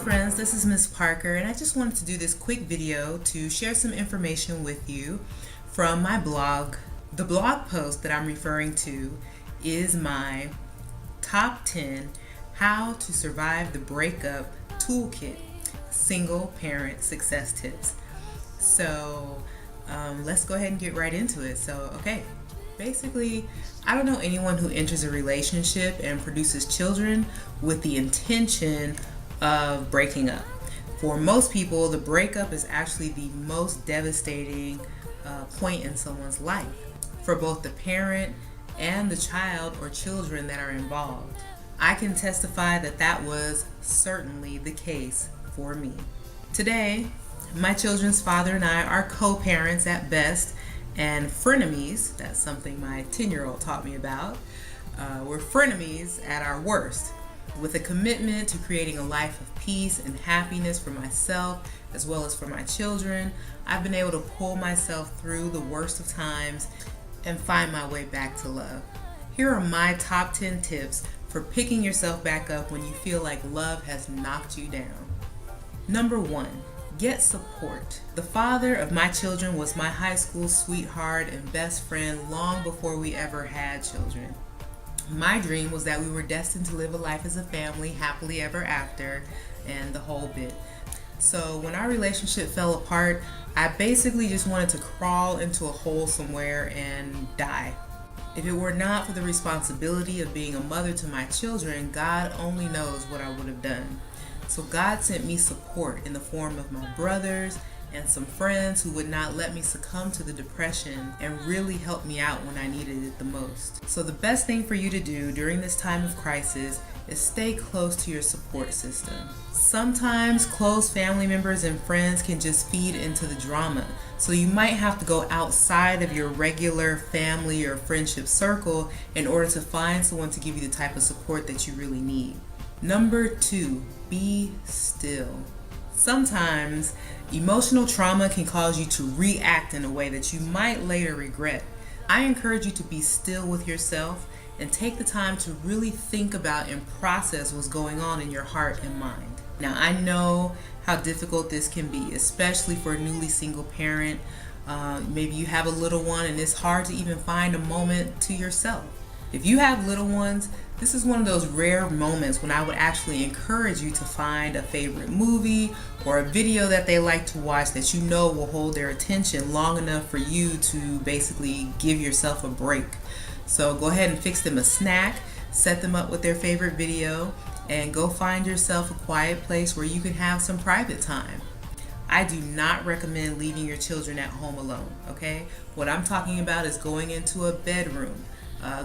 friends, this is Miss Parker, and I just wanted to do this quick video to share some information with you from my blog. The blog post that I'm referring to is my top 10 how to survive the breakup toolkit, single parent success tips. So let's go ahead and get right into it. Okay, basically, I don't know anyone who enters a relationship and produces children with the intention of breaking up. For most people, the breakup is actually the most devastating point in someone's life for both the parent and the child or children that are involved. I can testify that that was certainly the case for me. Today, my children's father and I are co-parents at best and frenemies. That's something my 10-year-old taught me about. We're frenemies at our worst, with a commitment to creating a life of peace and happiness for myself as well as for my children. I've been able to pull myself through the worst of times and find my way back to love. Here are my top 10 tips for picking yourself back up when you feel like love has knocked you down. Number 1, get support. The father of my children was my high school sweetheart and best friend long before we ever had children. My dream was that we were destined to live a life as a family, happily ever after, and the whole bit. So when our relationship fell apart, I basically just wanted to crawl into a hole somewhere and die. If it were not for the responsibility of being a mother to my children, God only knows what I would have done. So God sent me support in the form of my brothers and some friends who would not let me succumb to the depression and really help me out when I needed it the most. So the best thing for you to do during this time of crisis is stay close to your support system. Sometimes close family members and friends can just feed into the drama, so you might have to go outside of your regular family or friendship circle in order to find someone to give you the type of support that you really need. Number 2, be still. Sometimes emotional trauma can cause you to react in a way that you might later regret. I encourage you to be still with yourself and take the time to really think about and process what's going on in your heart and mind. Now, I know how difficult this can be, especially for a newly single parent. Maybe you have a little one and it's hard to even find a moment to yourself. If you have little ones, this is one of those rare moments when I would actually encourage you to find a favorite movie or a video that they like to watch that you know will hold their attention long enough for you to basically give yourself a break. So go ahead and fix them a snack, set them up with their favorite video, and go find yourself a quiet place where you can have some private time. I do not recommend leaving your children at home alone, okay? What I'm talking about is going into a bedroom,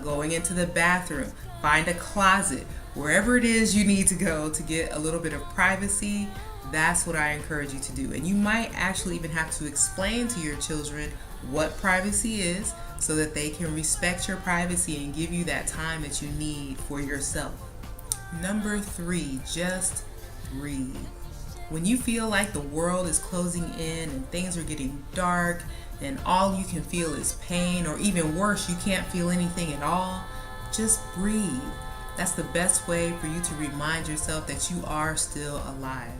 going into the bathroom, find a closet, wherever it is you need to go to get a little bit of privacy. That's what I encourage you to do. And you might actually even have to explain to your children what privacy is so that they can respect your privacy and give you that time that you need for yourself. Number 3, just breathe. When you feel like the world is closing in and things are getting dark and all you can feel is pain, or even worse, you can't feel anything at all, just breathe. That's the best way for you to remind yourself that you are still alive.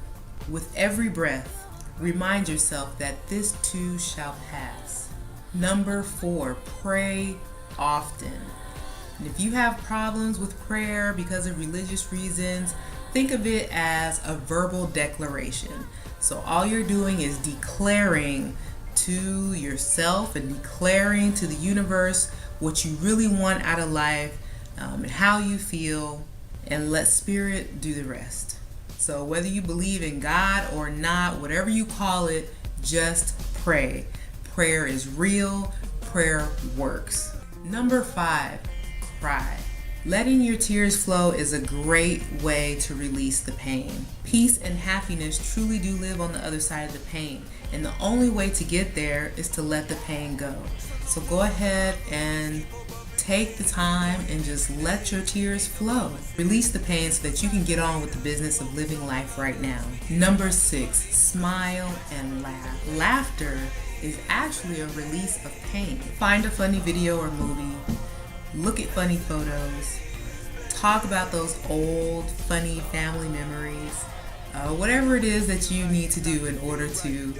With every breath, remind yourself that this too shall pass. Number 4, pray often. And if you have problems with prayer because of religious reasons, think of it as a verbal declaration. So all you're doing is declaring to yourself and declaring to the universe what you really want out of life, and how you feel, and let spirit do the rest. So whether you believe in God or not, whatever you call it, just pray. Prayer is real. Prayer works. Number 5, cry. Letting your tears flow is a great way to release the pain. Peace and happiness truly do live on the other side of the pain, and the only way to get there is to let the pain go. So go ahead and take the time and just let your tears flow. Release the pain so that you can get on with the business of living life right now. Number 6, smile and laugh. Laughter is actually a release of pain. Find a funny video or movie, look at funny photos, talk about those old funny family memories, whatever it is that you need to do in order to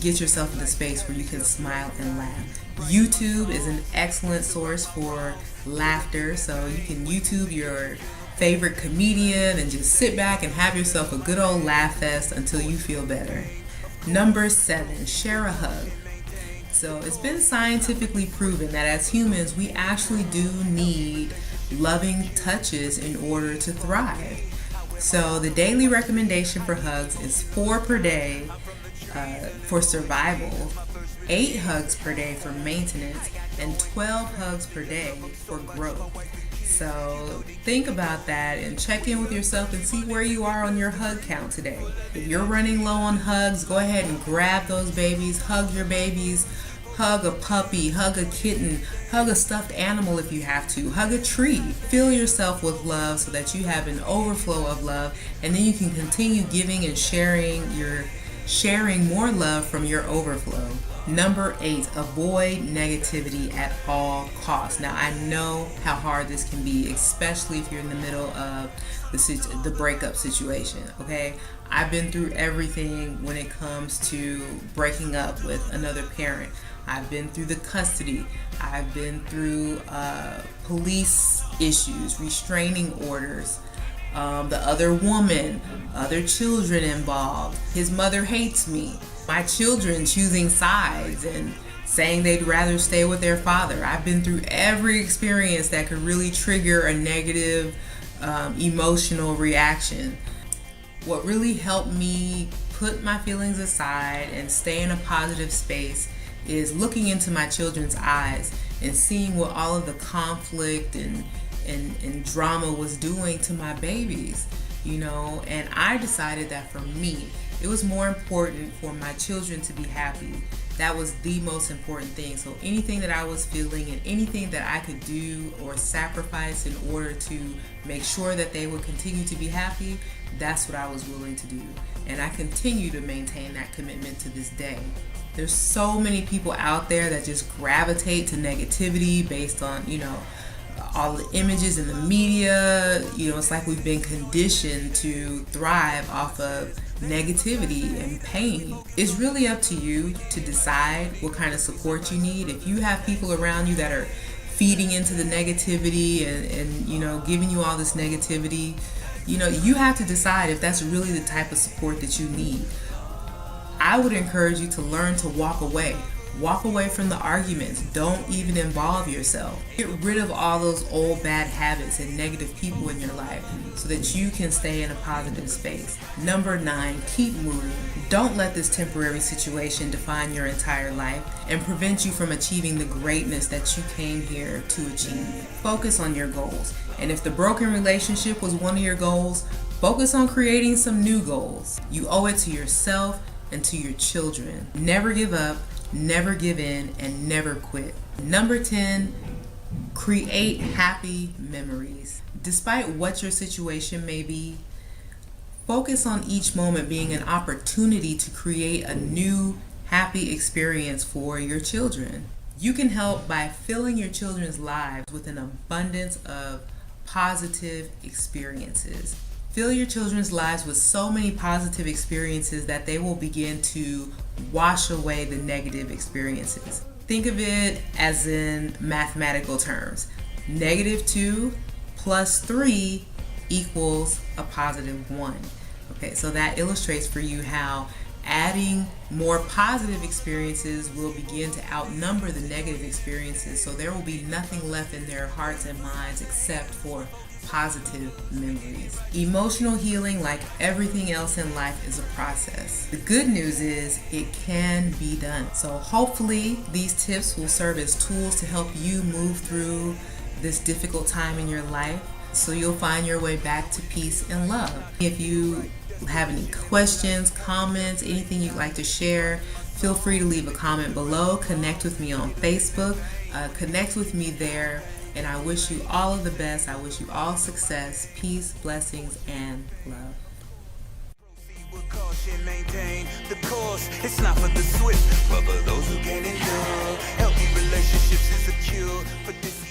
get yourself in a space where you can smile and laugh. YouTube is an excellent source for laughter, so you can YouTube your favorite comedian and just sit back and have yourself a good old laugh fest until you feel better. Number 7, share a hug. So it's been scientifically proven that as humans, we actually do need loving touches in order to thrive. So the daily recommendation for hugs is 4 per day for survival, 8 hugs per day for maintenance, and 12 hugs per day for growth. So think about that and check in with yourself and see where you are on your hug count today. If you're running low on hugs, go ahead and grab those babies, hug your babies, hug a puppy, hug a kitten, hug a stuffed animal if you have to, hug a tree. Fill yourself with love so that you have an overflow of love, and then you can continue giving and sharing more love from your overflow. Number 8, avoid negativity at all costs. Now, I know how hard this can be, especially if you're in the middle of the breakup situation, okay? I've been through everything when it comes to breaking up with another parent. I've been through the custody. I've been through police issues, restraining orders, the other woman, other children involved. His mother hates me. My children choosing sides and saying they'd rather stay with their father. I've been through every experience that could really trigger a negative emotional reaction. What really helped me put my feelings aside and stay in a positive space is looking into my children's eyes and seeing what all of the conflict and drama was doing to my babies, you know. And I decided that for me, it was more important for my children to be happy. That was the most important thing. So anything that I was feeling and anything that I could do or sacrifice in order to make sure that they would continue to be happy, that's what I was willing to do. And I continue to maintain that commitment to this day. There's so many people out there that just gravitate to negativity based on, you know, all the images in the media. You know, it's like we've been conditioned to thrive off of negativity and pain. It's really up to you to decide what kind of support you need. If you have people around you that are feeding into the negativity and you know, giving you all this negativity, you know, you have to decide if that's really the type of support that you need. I would encourage you to learn to walk away. Walk away from the arguments. Don't even involve yourself. Get rid of all those old bad habits and negative people in your life so that you can stay in a positive space. Number 9, keep moving. Don't let this temporary situation define your entire life and prevent you from achieving the greatness that you came here to achieve. Focus on your goals. And if the broken relationship was one of your goals, focus on creating some new goals. You owe it to yourself and to your children. Never give up, never give in, and never quit. Number 10, create happy memories. Despite what your situation may be, focus on each moment being an opportunity to create a new happy experience for your children. You can help by filling your children's lives with an abundance of positive experiences. Fill your children's lives with so many positive experiences that they will begin to wash away the negative experiences. Think of it as in mathematical terms. -2 + 3 equals a +1. Okay, so that illustrates for you how adding more positive experiences will begin to outnumber the negative experiences. So there will be nothing left in their hearts and minds except for positive memories. Emotional healing, like everything else in life, is a process. The good news is it can be done. So hopefully these tips will serve as tools to help you move through this difficult time in your life so you'll find your way back to peace and love. If you have any questions, comments, anything you'd like to share, feel free to leave a comment below. Connect with me on Facebook. Connect with me there. And I wish you all of the best. I wish you all success, peace, blessings, and love. Maintain the course. It's not for the swift, but for those who can endure. Healthy relationships is a cure for this.